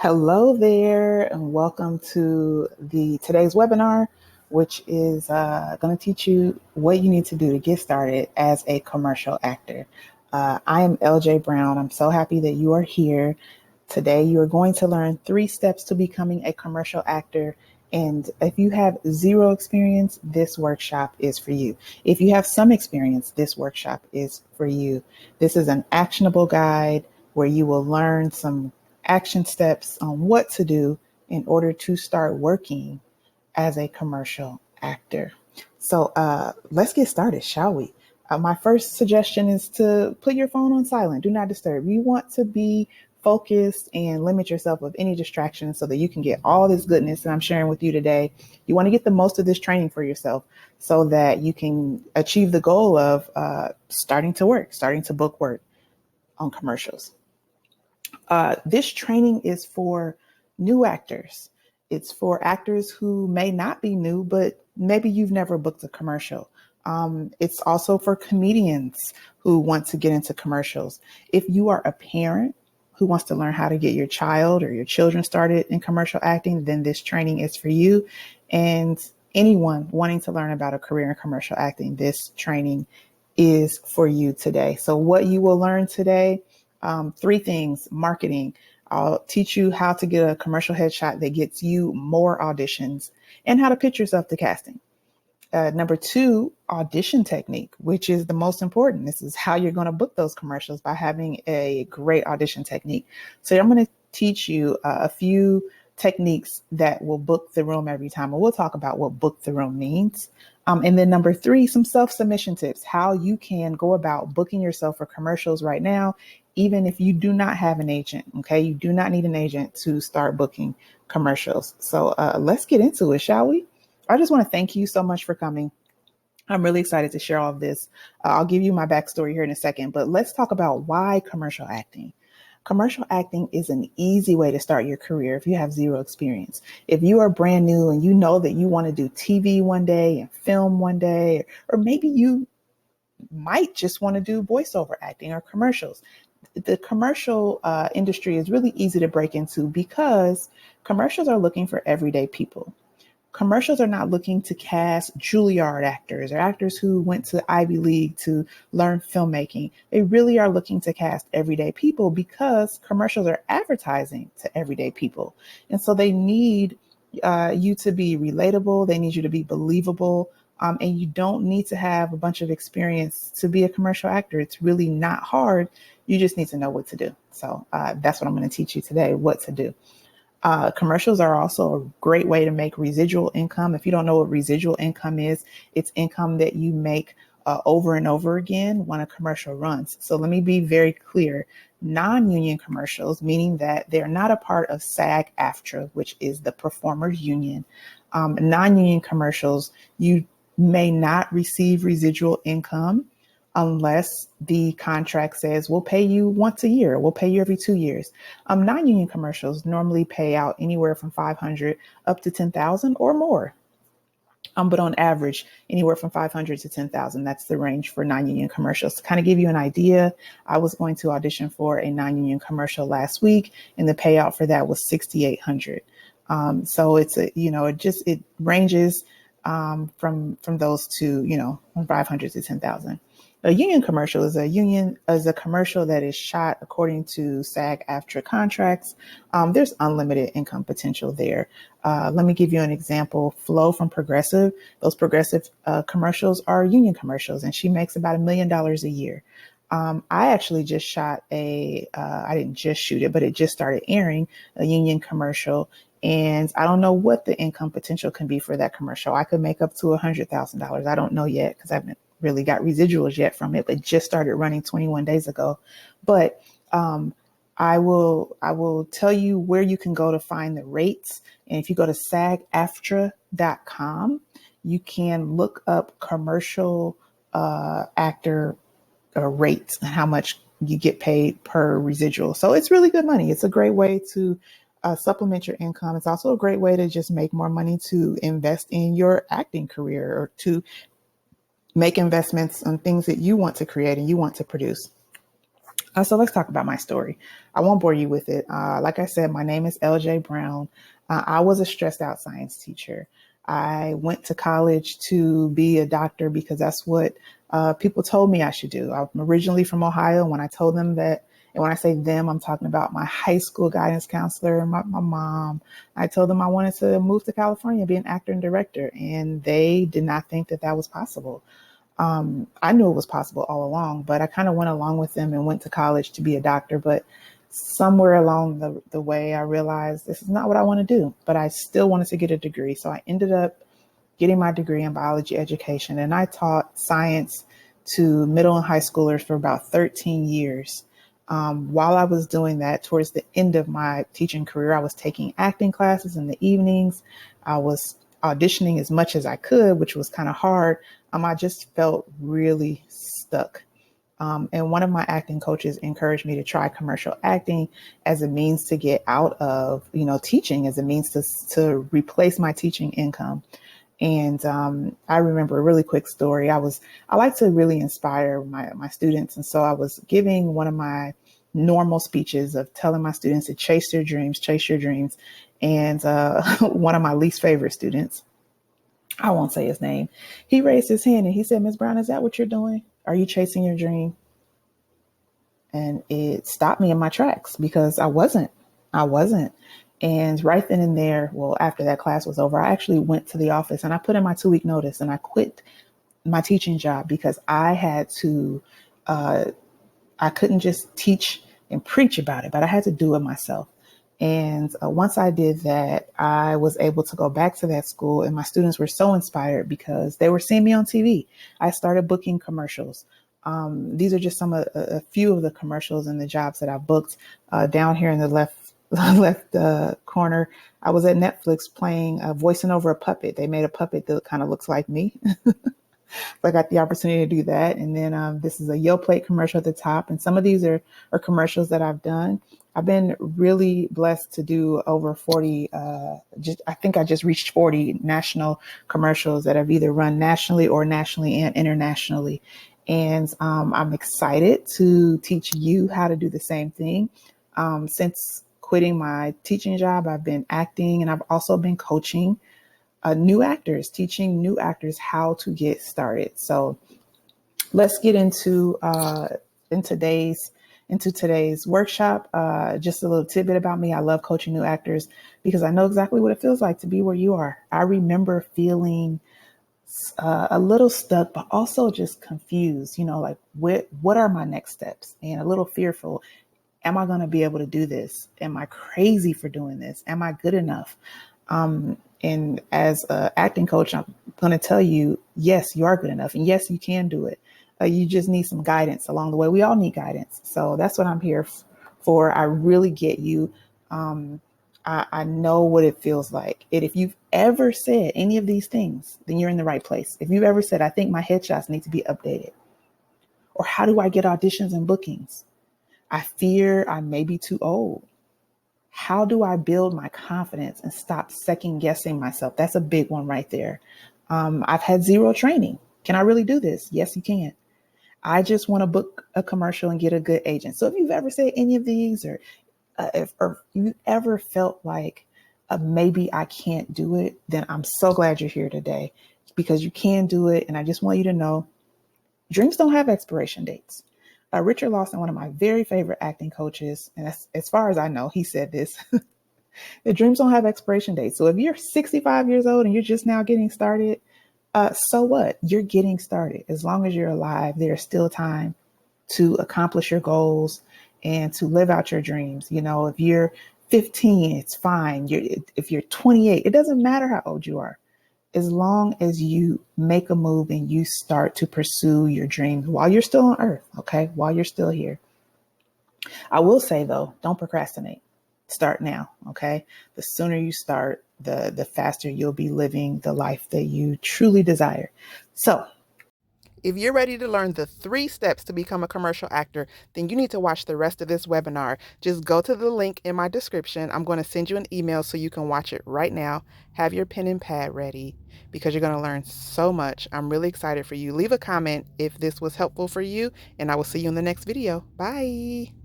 Hello there, and welcome to the today's webinar, which is going to teach you what you need to do to get started as a commercial actor. I am LJ Brown. I'm so happy that you are here. Today, you are going to learn 3 steps to becoming a commercial actor. And if you have zero experience, this workshop is for you. If you have some experience, this workshop is for you. This is an actionable guide where you will learn some action steps on what to do in order to start working as a commercial actor. So let's get started, shall we? My first suggestion is to put your phone on silent. Do not disturb. You want to be focused and limit yourself of any distractions so that you can get all this goodness that I'm sharing with you today. You want to get the most of this training for yourself so that you can achieve the goal of starting to book work on commercials. This training is for new actors. It's for actors who may not be new, but maybe you've never booked a commercial. It's also for comedians who want to get into commercials. If you are a parent who wants to learn how to get your child or your children started in commercial acting, then this training is for you. And anyone wanting to learn about a career in commercial acting, this training is for you today. So what you will learn today, 3 things: marketing. I'll teach you how to get a commercial headshot that gets you more auditions and how to pitch yourself to casting. Number 2, audition technique, which is the most important. This is how you're going to book those commercials, by having a great audition technique. So I'm going to teach you a few techniques that will book the room every time. And we'll talk about what book the room means. And then number 3, some self-submission tips, how you can go about booking yourself for commercials right now, even if you do not have an agent. Okay, you do not need an agent to start booking commercials. So let's get into it, shall we? I just want to thank you so much for coming. I'm really excited to share all of this. I'll give you my backstory here in a second, but let's talk about why commercial acting. Commercial acting is an easy way to start your career if you have zero experience. If you are brand new and you know that you want to do TV one day and film one day, or maybe you might just want to do voiceover acting or commercials. The commercial industry is really easy to break into because commercials are looking for everyday people. Commercials are not looking to cast Juilliard actors or actors who went to Ivy League to learn filmmaking. They really are looking to cast everyday people because commercials are advertising to everyday people. And so they need you to be relatable. They need you to be believable. And you don't need to have a bunch of experience to be a commercial actor. It's really not hard. You just need to know what to do. So that's what I'm going to teach you today, what to do. Commercials are also a great way to make residual income. If you don't know what residual income is, it's income that you make over and over again when a commercial runs. So let me be very clear. Non-union commercials, meaning that they're not a part of SAG-AFTRA, which is the performers union. Non-union commercials, you may not receive residual income unless the contract says we'll pay you once a year, we'll pay you every 2 years. Non-union commercials normally pay out anywhere from $500 up to $10,000 or more. But on average, anywhere from $500 to $10,000. That's the range for non-union commercials. To kind of give you an idea, I was going to audition for a non-union commercial last week, and the payout for that was $6,800. So it's it ranges from those two, from 500 to 10,000. A union commercial is a commercial that is shot according to SAG-AFTRA contracts. There's unlimited income potential there. Let me give you an example. Flo from Progressive, those Progressive commercials are union commercials, and she makes about $1 million a year. I actually just shot I didn't just shoot it, but it just started airing, a union commercial. And I don't know what the income potential can be for that commercial. I could make up to $100,000. I don't know yet because I haven't really got residuals yet from it, but just started running 21 days ago. But I will tell you where you can go to find the rates. And if you go to sagaftra.com, you can look up commercial actor rates and how much you get paid per residual. So it's really good money. It's a great way to supplement your income. It's also a great way to just make more money to invest in your acting career or to make investments on things that you want to create and you want to produce. So let's talk about my story. I won't bore you with it. Like I said, my name is LJ Brown. I was a stressed out science teacher. I went to college to be a doctor because that's what people told me I should do. I'm originally from Ohio. When I told them that, and when I say them, I'm talking about my high school guidance counselor and my mom. I told them I wanted to move to California, be an actor and director, and they did not think that that was possible. I knew it was possible all along, but I kind of went along with them and went to college to be a doctor. But somewhere along the way, I realized this is not what I want to do, but I still wanted to get a degree. So I ended up getting my degree in biology education, and I taught science to middle and high schoolers for about 13 years. While I was doing that, towards the end of my teaching career, I was taking acting classes in the evenings. I was auditioning as much as I could, which was kind of hard. I just felt really stuck. And one of my acting coaches encouraged me to try commercial acting as a means to get out of, teaching, as a means to replace my teaching income. And I remember a really quick story. I like to really inspire my students. And so I was giving one of my normal speeches of telling my students to chase their dreams, chase your dreams. And one of my least favorite students, I won't say his name, he raised his hand and he said, "Ms. Brown, is that what you're doing? Are you chasing your dream?" And it stopped me in my tracks because I wasn't. And right then and there, well, after that class was over, I actually went to the office and I put in my 2-week notice and I quit my teaching job because I had to, I couldn't just teach and preach about it, but I had to do it myself. And once I did that, I was able to go back to that school, and my students were so inspired because they were seeing me on TV. I started booking commercials. These are just a few of the commercials and the jobs that I booked. Down here in the left corner, I was at Netflix playing, voicing over a puppet. They made a puppet that kind of looks like me. I got the opportunity to do that. And then this is a Yo Plate commercial at the top. And some of these are commercials that I've done. I've been really blessed to do over 40, I think I just reached 40 national commercials that have either run nationally or nationally and internationally. And I'm excited to teach you how to do the same thing. Since quitting my teaching job, I've been acting, and I've also been coaching new actors, teaching new actors how to get started. So let's get into today's workshop. Just a little tidbit about me. I love coaching new actors because I know exactly what it feels like to be where you are. I remember feeling a little stuck, but also just confused, like what are my next steps, and a little fearful. Am I going to be able to do this? Am I crazy for doing this? Am I good enough? And as an acting coach, I'm going to tell you, yes, you are good enough. And yes, you can do it. You just need some guidance along the way. We all need guidance. So that's what I'm here for. I really get you. I know what it feels like. And if you've ever said any of these things, then you're in the right place. If you've ever said, I think my headshots need to be updated, or how do I get auditions and bookings? I fear I may be too old. How do I build my confidence and stop second guessing myself? That's a big one right there. I've had zero training. Can I really do this? Yes, you can. I just want to book a commercial and get a good agent. So if you've ever said any of these, or if you ever felt like maybe I can't do it, then I'm so glad you're here today, because you can do it. And I just want you to know, dreams don't have expiration dates. Richard Lawson, one of my very favorite acting coaches, and that's, as far as I know, he said this, the dreams don't have expiration dates. So if you're 65 years old and you're just now getting started, so what? You're getting started. As long as you're alive, there's still time to accomplish your goals and to live out your dreams. If you're 15, it's fine. If you're 28, it doesn't matter how old you are. As long as you make a move and you start to pursue your dreams while you're still on earth, okay? While you're still here. I will say, though, don't procrastinate. Start now, okay? The sooner you start, the faster you'll be living the life that you truly desire. So If you're ready to learn the 3 steps to become a commercial actor, then you need to watch the rest of this webinar. Just go to the link in my description. I'm going to send you an email so you can watch it right now. Have your pen and pad ready because you're going to learn so much. I'm really excited for you. Leave a comment if this was helpful for you, and I will see you in the next video. Bye.